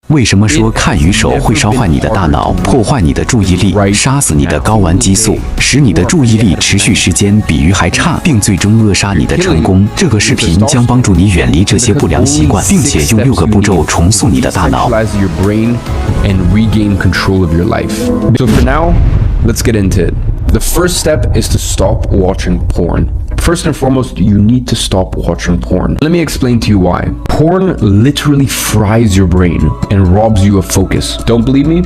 为什么说看鱼手会烧坏你的大脑，破坏你的注意力，杀死你的睾丸激素，使你的注意力持续时间比鱼还差，并最终扼杀你的成功？这个视频将帮助你远离这些不良习惯，并且用6个步骤重塑你的大脑。So for now, let's get into it. The first step is to stop watching porn. First and foremost, you need to stop watching porn. Let me explain to you why. Porn literally fries your brain and robs you of focus. Don't believe me?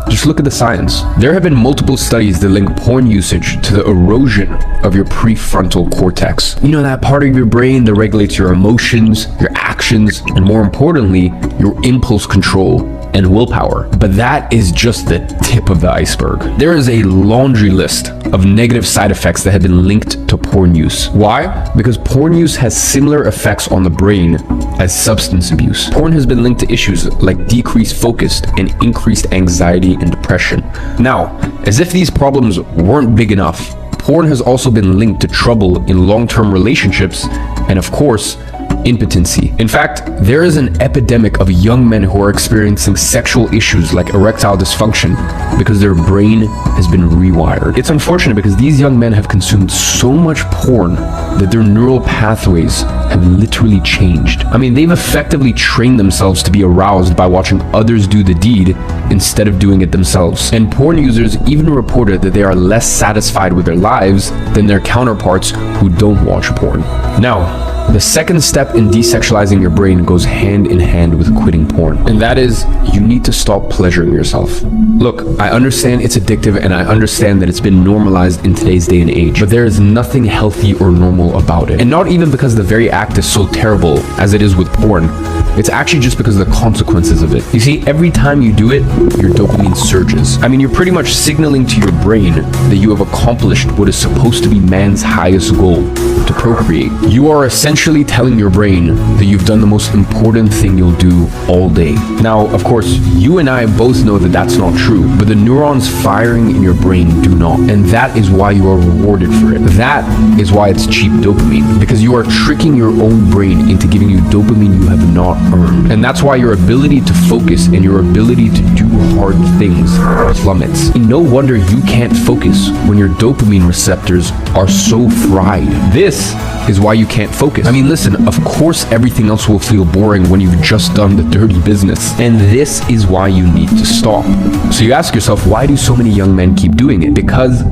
Just look at the science. There have been multiple studies that link porn usage to the erosion of your prefrontal cortex. You know, that part of your brain that regulates your emotions, your actions, and more importantly, your impulse control and willpower. But that is just the tip of the iceberg. There is a laundry list of negative side effects that have been linked to porn use. Why? Because porn use has similar effects on the brain as substance abuse. Porn has been linked to issues like decreased focus and increased anxiety and depression. Now, as if these problems weren't big enough, porn has also been linked to trouble in long-term relationships and, of course, impotency. In fact, there is an epidemic of young men who are experiencing sexual issues like erectile dysfunction because their brain has been rewired. It's unfortunate because these young men have consumed so much porn that their neural pathways have literally changed. I mean, they've effectively trained themselves to be aroused by watching others do the deed instead of doing it themselves. And porn users even reported that they are less satisfied with their lives than their counterparts who don't watch porn. Now, the second step in desexualizing your brain goes hand in hand with quitting porn. And that is, you need to stop pleasuring yourself. Look, I understand it's addictive and I understand that it's been normalized in today's day and age, but there is nothing healthy or normal about it. And not even because the very act is so terrible as it is with porn. It's actually just because of the consequences of it. You see, every time you do it, your dopamine surges. I mean, you're pretty much signaling to your brain that you have accomplished what is supposed to be man's highest goal, to procreate. You are essentially telling your brain that you've done the most important thing you'll do all day. Now, of course, you and I both know that that's not true, but the neurons firing in your brain do not. And that is why you are rewarded for it. That is why it's cheap dopamine, because you are tricking your own brain into giving you dopamine you have not earned. And that's why your ability to focus and your ability to do hard things plummets. And no wonder you can't focus when your dopamine receptors are so fried. This is why you can't focus. I mean, listen, of course everything else will feel boring when you've just done the dirty business. And this is why you need to stop. So you ask yourself, why do so many young men keep doing it? Because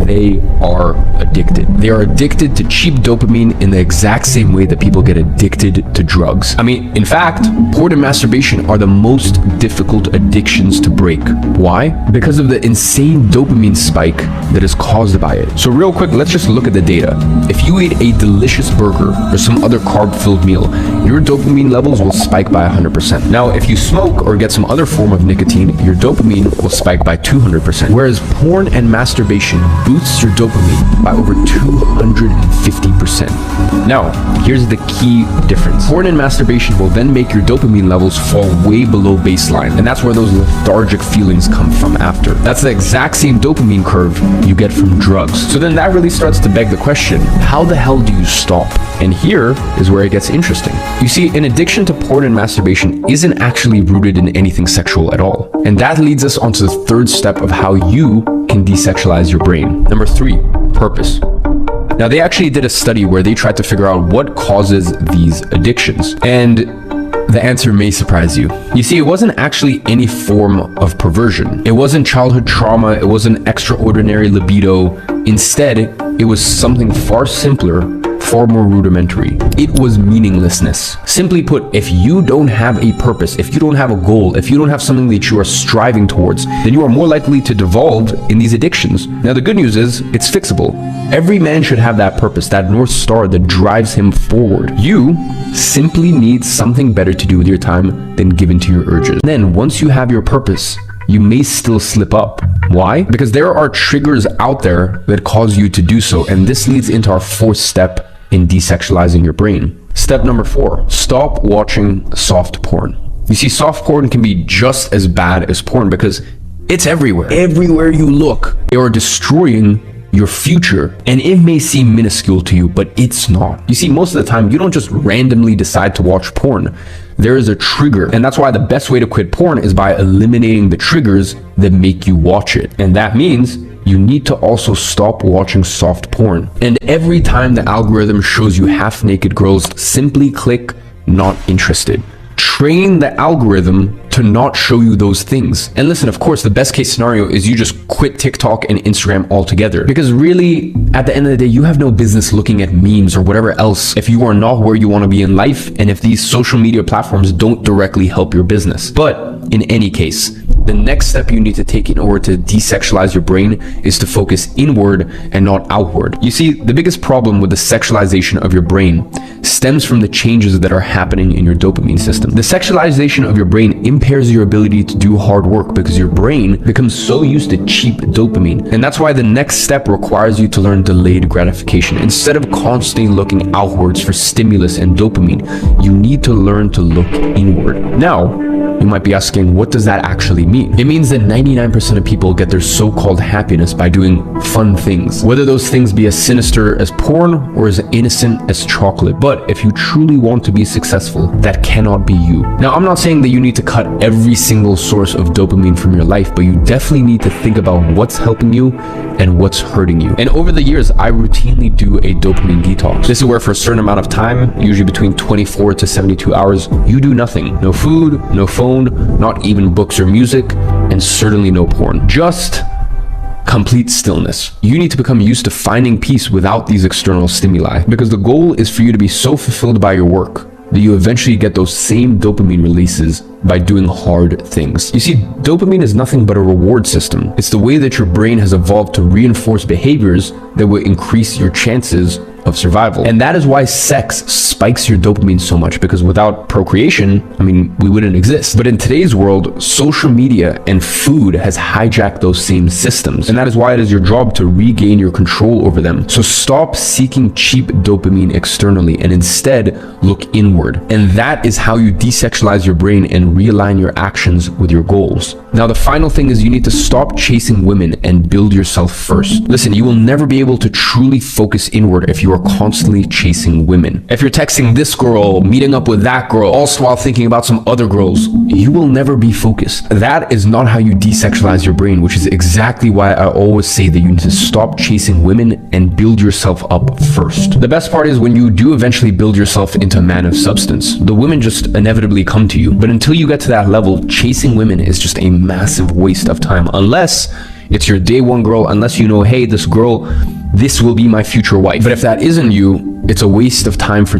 they are addicted. They are addicted to cheap dopamine in the exact same way that people get addicted to drugs. I mean, in fact, porn and masturbation are the most difficult addictions to break. Why? Because of the insane dopamine spike that is caused by it. So real quick, let's just look at the data. If you eat a delicious burger or some other carb-filled meal, your dopamine levels will spike by 100%. Now, if you smoke or get some other form of nicotine, your dopamine will spike by 200%. Whereas porn and masturbation boosts your dopamine by over 250%. Now, here's the key difference. Porn and masturbation will then make your dopamine levels fall way below baseline, and that's where those lethargic feelings come from after. That's the exact same dopamine curve you get from drugs. So then that really starts to beg the question, how the hell do you stop? And here is where it gets interesting. You see, an addiction to porn and masturbation isn't actually rooted in anything sexual at all. And that leads us onto the third step of how you can desexualize your brain. Number 3, purpose. Now, they actually did a study where they tried to figure out what causes these addictions. And the answer may surprise you. You see, it wasn't actually any form of perversion. It wasn't childhood trauma. It wasn't extraordinary libido. Instead, it was something far simpler, far more rudimentary. It was meaninglessness. Simply put, if you don't have a purpose, if you don't have a goal, if you don't have something that you are striving towards, then you are more likely to devolve in these addictions. Now, the good news is it's fixable. Every man should have that purpose, that North Star that drives him forward. You simply need something better to do with your time than give in to your urges. And then once you have your purpose, you may still slip up. Why? Because there are triggers out there that cause you to do so. And this leads into our fourth step in desexualizing your brain. Step number 4, stop watching soft porn. You see, soft porn can be just as bad as porn because it's everywhere. Everywhere you look, they are destroying your future. And it may seem minuscule to you, but it's not. You see, most of the time, you don't just randomly decide to watch porn. There is a trigger. And that's why the best way to quit porn is by eliminating the triggers that make you watch it. And that means you need to also stop watching soft porn. And every time the algorithm shows you half-naked girls, simply click not interested. Train the algorithm to not show you those things. And listen, of course, the best case scenario is you just quit TikTok and Instagram altogether. Because really, at the end of the day, you have no business looking at memes or whatever else if you are not where you want to be in life and if these social media platforms don't directly help your business. But in any case, the next step you need to take in order to desexualize your brain is to focus inward and not outward. You see, the biggest problem with the sexualization of your brain stems from the changes that are happening in your dopamine system. The sexualization of your brain impairs your ability to do hard work because your brain becomes so used to cheap dopamine. And that's why the next step requires you to learn delayed gratification. Instead of constantly looking outwards for stimulus and dopamine, you need to learn to look inward. Now, you might be asking, what does that actually mean? It means that 99% of people get their so-called happiness by doing fun things, whether those things be as sinister as porn or as innocent as chocolate. But if you truly want to be successful, that cannot be you. Now, I'm not saying that you need to cut every single source of dopamine from your life, but you definitely need to think about what's helping you and what's hurting you. And over the years, I routinely do a dopamine detox. This is where for a certain amount of time, usually between 24 to 72 hours, you do nothing. No food, no phone, not even books or music, and certainly no porn. Just complete stillness. You need to become used to finding peace without these external stimuli, because the goal is for you to be so fulfilled by your work that you eventually get those same dopamine releases by doing hard things. You see, dopamine is nothing but a reward system. It's the way that your brain has evolved to reinforce behaviors that will increase your chances of survival. And that is why sex spikes your dopamine so much, because without procreation, we wouldn't exist. But in today's world, social media and food has hijacked those same systems. And that is why it is your job to regain your control over them. So stop seeking cheap dopamine externally and instead look inward. And that is how you desexualize your brain and realign your actions with your goals. Now, the final thing is you need to stop chasing women and build yourself first. Listen, you will never be able to truly focus inward if you are constantly chasing women. If you're texting this girl, meeting up with that girl, all while thinking about some other girls, you will never be focused. That is not how you desexualize your brain, which is exactly why I always say that you need to stop chasing women and build yourself up first. The best part is when you do eventually build yourself into a man of substance, the women just inevitably come to you. But until you get to that level, chasing women is just a massive waste of time, unless it's your day one girl, unless you know, hey, this girl, this will be my future wife. But if that isn't you, it's a waste of time for